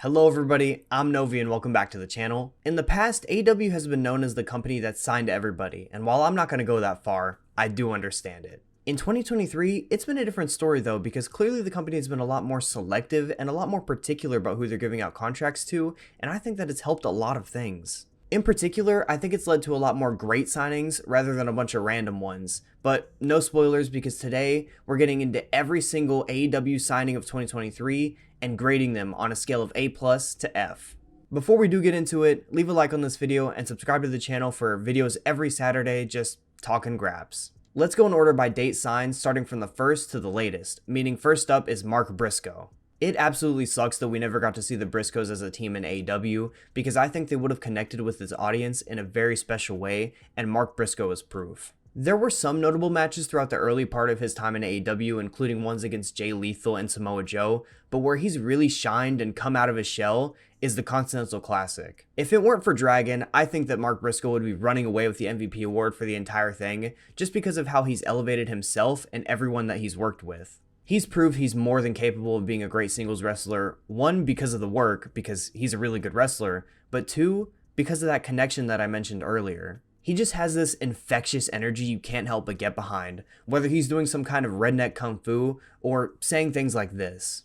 Hello everybody, I'm Novi and welcome back to the channel. In the past, AEW has been known as the company that signed everybody, and while I'm not going to go that far, I do understand it. In 2023, it's been a different story though, because clearly the company has been a lot more selective and a lot more particular about who they're giving out contracts to, and I think that it's helped a lot of things. In particular, I think it's led to a lot more great signings rather than a bunch of random ones, but no spoilers because today we're getting into every single AEW signing of 2023 and grading them on a scale of A+ to F. Before we do get into it, leave a like on this video and subscribe to the channel for videos every Saturday, just talking graps. Let's go in order by date signed, starting from the first to the latest, meaning first up is Mark Briscoe. It absolutely sucks that we never got to see the Briscoes as a team in AEW, because I think they would have connected with its audience in a very special way, and Mark Briscoe is proof. There were some notable matches throughout the early part of his time in AEW, including ones against Jay Lethal and Samoa Joe, but where he's really shined and come out of his shell is the Continental Classic. If it weren't for Dragon, I think that Mark Briscoe would be running away with the MVP award for the entire thing, just because of how he's elevated himself and everyone that he's worked with. He's proved he's more than capable of being a great singles wrestler, one, because of the work, because he's a really good wrestler, but two, because of that connection that I mentioned earlier. He just has this infectious energy you can't help but get behind, whether he's doing some kind of redneck kung fu or saying things like this.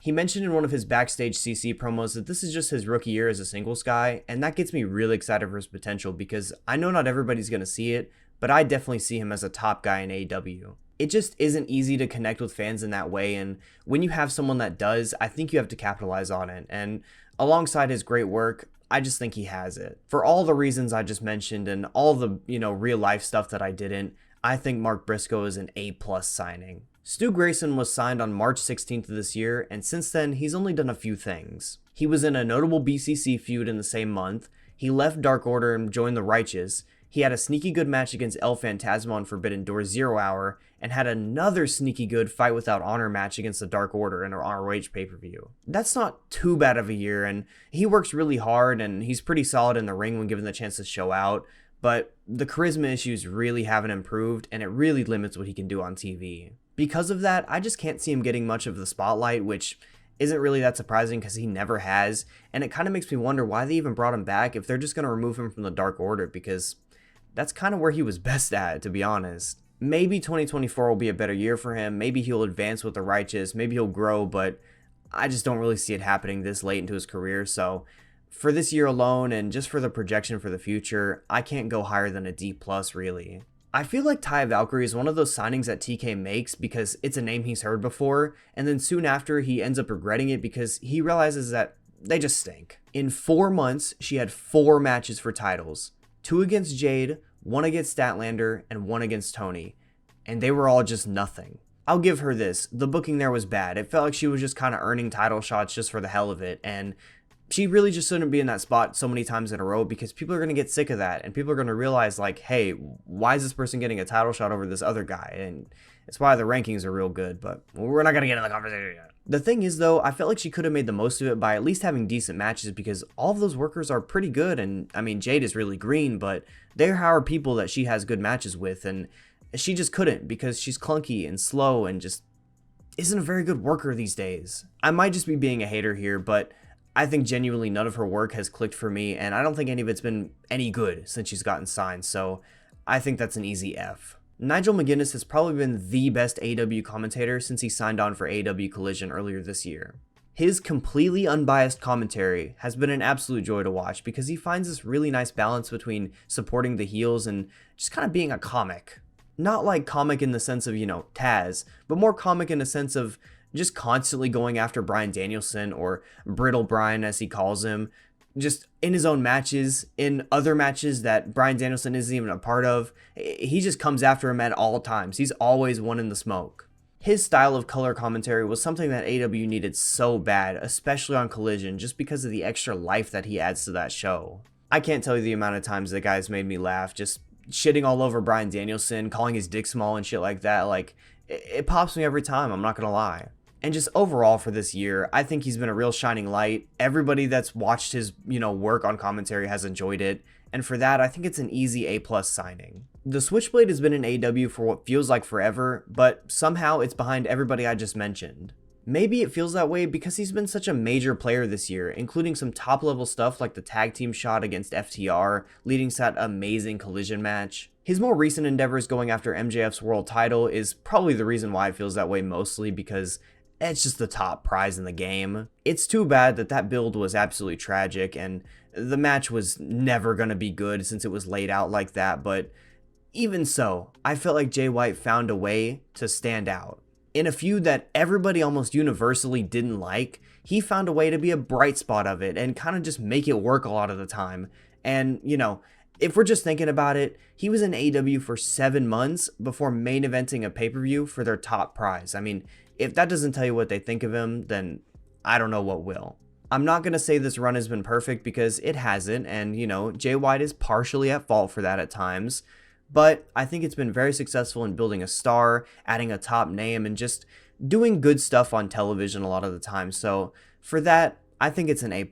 He mentioned in one of his backstage CC promos that this is just his rookie year as a singles guy, and that gets me really excited for his potential because I know not everybody's going to see it, but I definitely see him as a top guy in AEW. It just isn't easy to connect with fans in that way, and when you have someone that does, I think you have to capitalize on it, and alongside his great work, I just think he has it. For all the reasons I just mentioned and all the, real life stuff that I didn't, I think Mark Briscoe is an A+ signing. Stu Grayson was signed on March 16th of this year, and since then, he's only done a few things. He was in a notable BCC feud in the same month, he left Dark Order and joined the Righteous, he had a sneaky good match against El Phantasmo on Forbidden Door 0 Hour, and had another sneaky good Fight Without Honor match against the Dark Order in an ROH pay-per-view. That's not too bad of a year, and he works really hard, and he's pretty solid in the ring when given the chance to show out, but the charisma issues really haven't improved, and it really limits what he can do on TV. Because of that, I just can't see him getting much of the spotlight, which isn't really that surprising because he never has, and it kind of makes me wonder why they even brought him back if they're just going to remove him from the Dark Order, because that's kind of where he was best at, to be honest. Maybe 2024 will be a better year for him, maybe he'll advance with the Righteous, maybe he'll grow, but I just don't really see it happening this late into his career, so for this year alone and just for the projection for the future, I can't go higher than a D+, really. I feel like Taya Valkyrie is one of those signings that TK makes because it's a name he's heard before, and then soon after he ends up regretting it because he realizes that they just stink. In 4 months, she had 4 matches for titles. 2 against Jade, 1 against Statlander, and 1 against Tony. And they were all just nothing. I'll give her this, the booking there was bad. It felt like she was just kind of earning title shots just for the hell of it, and she really just shouldn't be in that spot so many times in a row because people are going to get sick of that, and people are going to realize, like, hey, why is this person getting a title shot over this other guy? And it's why the rankings are real good, but we're not going to get in the conversation yet. The thing is, though, I felt like she could have made the most of it by at least having decent matches because all of those workers are pretty good, and I mean, Jade is really green, but there are people that she has good matches with, and she just couldn't because she's clunky and slow and just isn't a very good worker these days. I might just be being a hater here, but I think genuinely none of her work has clicked for me, and I don't think any of it's been any good since she's gotten signed, so I think that's an easy F. Nigel McGuinness has probably been the best AEW commentator since he signed on for AEW Collision earlier this year. His completely unbiased commentary has been an absolute joy to watch because he finds this really nice balance between supporting the heels and just kind of being a comic. Not like comic in the sense of, Taz, but more comic in the sense of just constantly going after Bryan Danielson, or Brittle Bryan as he calls him, just in his own matches, in other matches that Bryan Danielson isn't even a part of. He just comes after him at all times. He's always one in the smoke. His style of color commentary was something that AEW needed so bad, especially on Collision, just because of the extra life that he adds to that show. I can't tell you the amount of times that guy's made me laugh, just shitting all over Bryan Danielson, calling his dick small and shit like that. Like, it pops me every time, I'm not gonna lie. And just overall for this year, I think he's been a real shining light. Everybody that's watched his, work on commentary has enjoyed it. And for that, I think it's an easy A+ signing. The Switchblade has been in AEW for what feels like forever, but somehow it's behind everybody I just mentioned. Maybe it feels that way because he's been such a major player this year, including some top level stuff like the tag team shot against FTR, leading to that amazing Collision match. His more recent endeavors going after MJF's world title is probably the reason why it feels that way, mostly because it's just the top prize in the game. It's too bad that build was absolutely tragic and the match was never going to be good since it was laid out like that, but even so, I felt like Jay White found a way to stand out. In a feud that everybody almost universally didn't like, he found a way to be a bright spot of it and kind of just make it work a lot of the time. And, if we're just thinking about it, he was in AEW for 7 months before main eventing a pay-per-view for their top prize. I mean, if that doesn't tell you what they think of him, then I don't know what will. I'm not going to say this run has been perfect because it hasn't, and, Jay White is partially at fault for that at times. But I think it's been very successful in building a star, adding a top name, and just doing good stuff on television a lot of the time. So for that, I think it's an A+.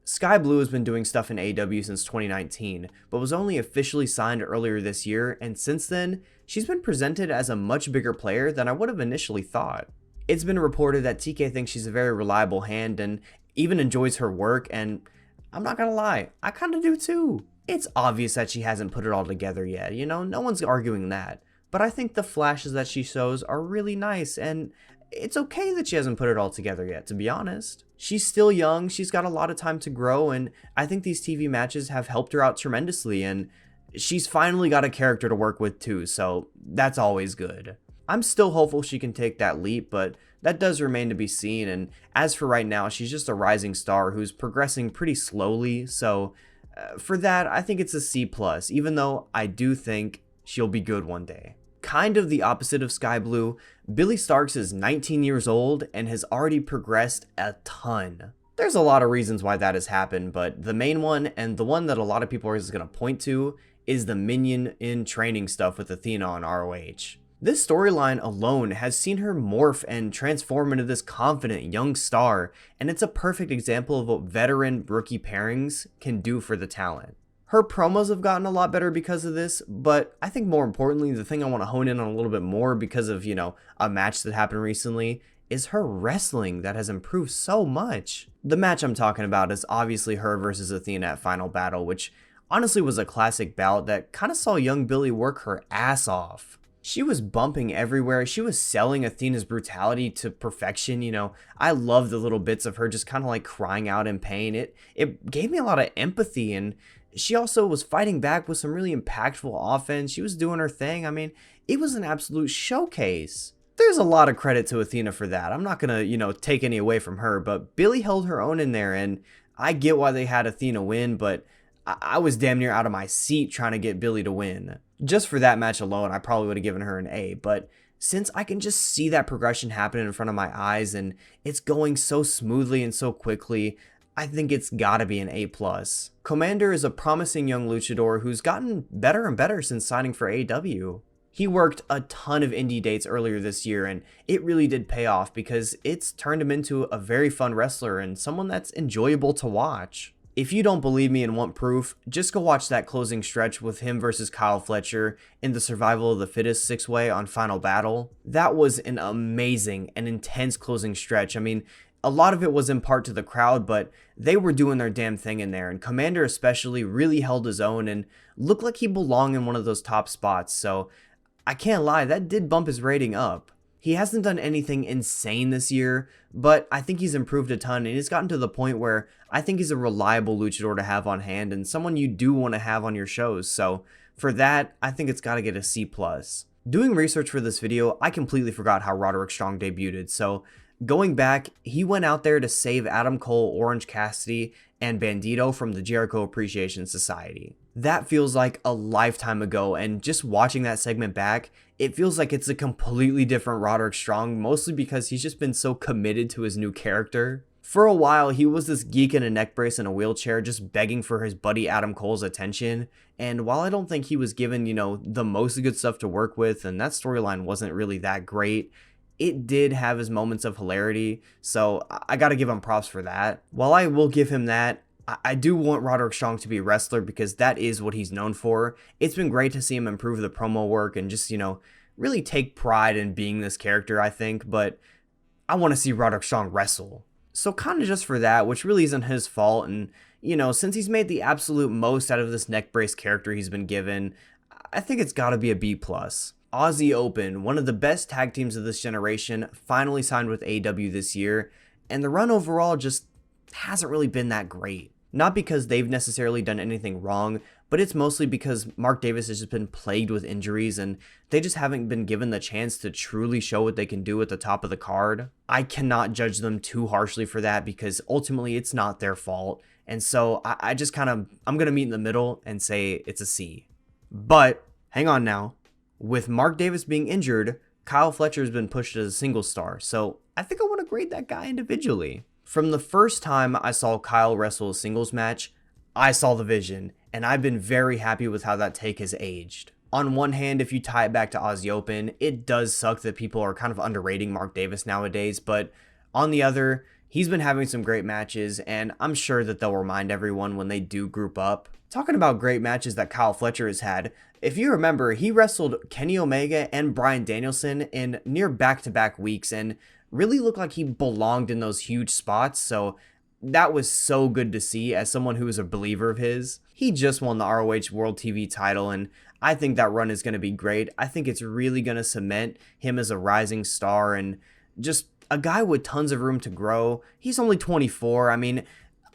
Skye Blue has been doing stuff in AEW since 2019, but was only officially signed earlier this year, and since then, she's been presented as a much bigger player than I would have initially thought. It's been reported that TK thinks she's a very reliable hand and even enjoys her work, and I'm not gonna lie, I kinda do too. It's obvious that she hasn't put it all together yet, no one's arguing that. But I think the flashes that she shows are really nice, and it's okay that she hasn't put it all together yet, to be honest. She's still young, she's got a lot of time to grow, and I think these TV matches have helped her out tremendously, and she's finally got a character to work with too, so that's always good. I'm still hopeful she can take that leap, but that does remain to be seen, and as for right now, she's just a rising star who's progressing pretty slowly, so for that, I think it's a C+, even though I do think she'll be good one day. Kind of the opposite of Skye Blue, Billie Starkz is 19 years old and has already progressed a ton. There's a lot of reasons why that has happened, but the main one, and the one that a lot of people are just going to point to, is the Minion in training stuff with Athena on ROH. This storyline alone has seen her morph and transform into this confident young star, and it's a perfect example of what veteran rookie pairings can do for the talent. Her promos have gotten a lot better because of this, but I think more importantly, the thing I want to hone in on a little bit more because of, a match that happened recently, is her wrestling that has improved so much. The match I'm talking about is obviously her versus Athena at Final Battle, which honestly was a classic bout that kind of saw young Billie work her ass off. She was bumping everywhere. She was selling Athena's brutality to perfection. I love the little bits of her just kind of like crying out in pain. It gave me a lot of empathy, and she also was fighting back with some really impactful offense. She was doing her thing. I mean, it was an absolute showcase. There's a lot of credit to Athena for that. I'm not going to, take any away from her, but Billie held her own in there, and I get why they had Athena win, but I was damn near out of my seat trying to get Billie to win. Just for that match alone, I probably would have given her an A, but since I can just see that progression happening in front of my eyes and it's going so smoothly and so quickly, I think it's gotta be an A+. Komander is a promising young luchador who's gotten better and better since signing for AEW. He worked a ton of indie dates earlier this year, and it really did pay off because it's turned him into a very fun wrestler and someone that's enjoyable to watch. If you don't believe me and want proof, just go watch that closing stretch with him versus Kyle Fletcher in the Survival of the Fittest 6-way on Final Battle. That was an amazing and intense closing stretch. I mean, a lot of it was in part to the crowd, but they were doing their damn thing in there, and Komander especially really held his own and looked like he belonged in one of those top spots, so I can't lie, that did bump his rating up. He hasn't done anything insane this year, but I think he's improved a ton, and he's gotten to the point where I think he's a reliable luchador to have on hand and someone you do want to have on your shows, so for that, I think it's got to get a C+. Doing research for this video, I completely forgot how Roderick Strong debuted, so going back, he went out there to save Adam Cole, Orange Cassidy, and Bandito from the Jericho Appreciation Society. That feels like a lifetime ago, and just watching that segment back, it feels like it's a completely different Roderick Strong, mostly because he's just been so committed to his new character. For a while, he was this geek in a neck brace in a wheelchair just begging for his buddy Adam Cole's attention, and while I don't think he was given, the most good stuff to work with, and that storyline wasn't really that great, it did have his moments of hilarity, so I gotta give him props for that. While I will give him that, I do want Roderick Strong to be a wrestler because that is what he's known for. It's been great to see him improve the promo work and just, really take pride in being this character, I think, but I want to see Roderick Strong wrestle. So kind of just for that, which really isn't his fault, and, since he's made the absolute most out of this neck brace character he's been given, I think it's gotta be a B+. Aussie Open, one of the best tag teams of this generation, finally signed with AEW this year, and the run overall just hasn't really been that great. Not because they've necessarily done anything wrong, but it's mostly because Mark Davis has just been plagued with injuries and they just haven't been given the chance to truly show what they can do at the top of the card. I cannot judge them too harshly for that because ultimately it's not their fault. And so I'm going to meet in the middle and say it's a C. But hang on now. With Mark Davis being injured, Kyle Fletcher has been pushed as a single star. So I think I want to grade that guy individually. From the first time I saw Kyle wrestle a singles match, I saw the vision, and I've been very happy with how that take has aged. On one hand, if you tie it back to Aussie Open, it does suck that people are kind of underrating Mark Davis nowadays, but on the other, he's been having some great matches, and I'm sure that they'll remind everyone when they do group up. Talking about great matches that Kyle Fletcher has had, if you remember, he wrestled Kenny Omega and Bryan Danielson in near back-to-back weeks, and really looked like he belonged in those huge spots, so that was so good to see as someone who is a believer of his. He just won the ROH World TV title, and I think that run is going to be great. I think it's really going to cement him as a rising star and just a guy with tons of room to grow. He's only 24. I mean,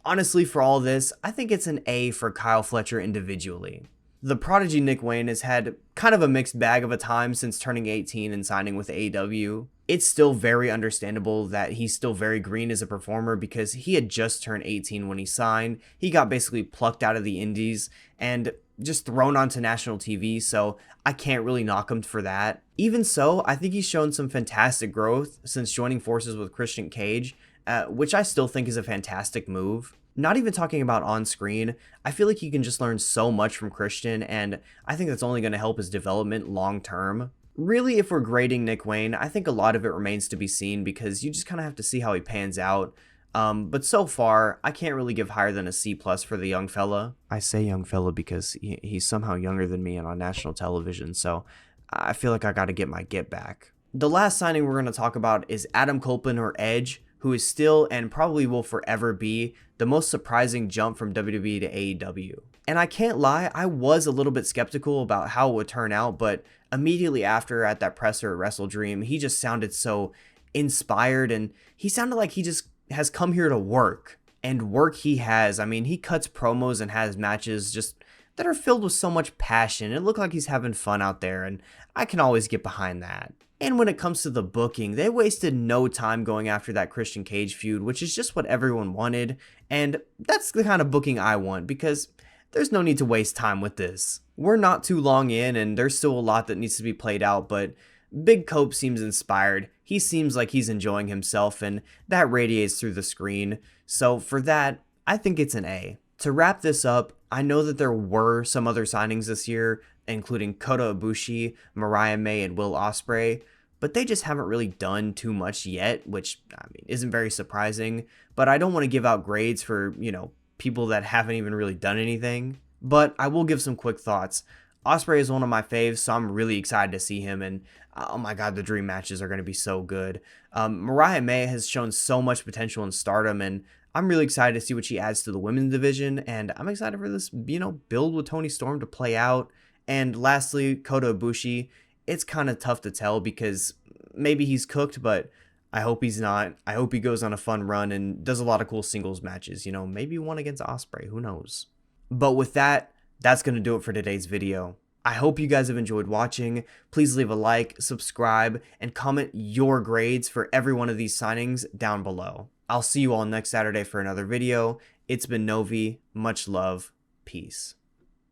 honestly, for all this, I think it's an A for Kyle Fletcher individually. The prodigy Nick Wayne has had kind of a mixed bag of a time since turning 18 and signing with AEW. It's still very understandable that he's still very green as a performer because he had just turned 18 when he signed. He got basically plucked out of the indies and just thrown onto national TV, so I can't really knock him for that. Even so, I think he's shown some fantastic growth since joining forces with Christian Cage, which I still think is a fantastic move. Not even talking about on screen, I feel like you can just learn so much from Christian, and I think that's only going to help his development long term. Really, if we're grading Nick Wayne, I think a lot of it remains to be seen because you just kind of have to see how he pans out. But so far, I can't really give higher than a C+ for the young fella. I say young fella because he's somehow younger than me and on national television, so I feel like I got to get my get back. The last signing we're going to talk about is Adam Copeland, or Edge, who is still and probably will forever be the most surprising jump from WWE to AEW. And I can't lie, I was a little bit skeptical about how it would turn out, but immediately after at that presser at Wrestle Dream, he just sounded so inspired, and he sounded like he just has come here to work. And work he has. I mean, he cuts promos and has matches just that are filled with so much passion. It looked like he's having fun out there, and I can always get behind that. And when it comes to the booking, they wasted no time going after that Christian Cage feud, which is just what everyone wanted, and that's the kind of booking I want, because there's no need to waste time with this. We're not too long in, and there's still a lot that needs to be played out, but Big Cope seems inspired. He seems like he's enjoying himself, and that radiates through the screen. So for that, I think it's an A. To wrap this up, I know that there were some other signings this year, including Kota Ibushi, Mariah May, and Will Ospreay, but they just haven't really done too much yet, which, I mean, isn't very surprising. But I don't want to give out grades for, people that haven't even really done anything. But I will give some quick thoughts. Ospreay is one of my faves, so I'm really excited to see him, and oh my god, the dream matches are going to be so good. Mariah May has shown so much potential in Stardom, and I'm really excited to see what she adds to the women's division, and I'm excited for this, build with Toni Storm to play out. And lastly, Kota Ibushi, it's kind of tough to tell because maybe he's cooked, but I hope he's not. I hope he goes on a fun run and does a lot of cool singles matches, maybe one against Ospreay, who knows. But with that, that's going to do it for today's video. I hope you guys have enjoyed watching. Please leave a like, subscribe, and comment your grades for every one of these signings down below. I'll see you all next Saturday for another video. It's been Novi. Much love. Peace.